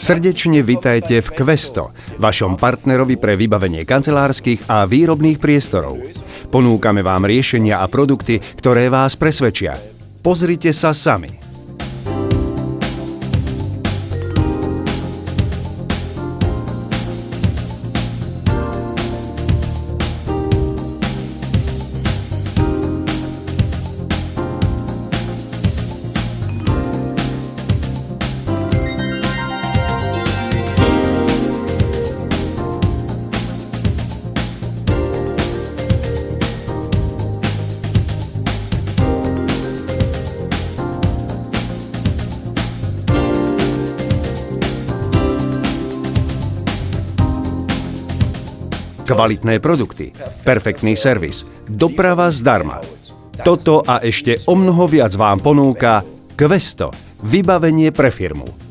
Srdečne vitajte v Questo, vašom partnerovi pre vybavenie kancelárskych a výrobných priestorov. Ponúkame vám riešenia a produkty, ktoré vás presvedčia. Pozrite sa sami. Kvalitné produkty, perfektný servis, doprava zdarma. Toto a ešte omnoho viac vám ponúka Questo, vybavenie pre firmu.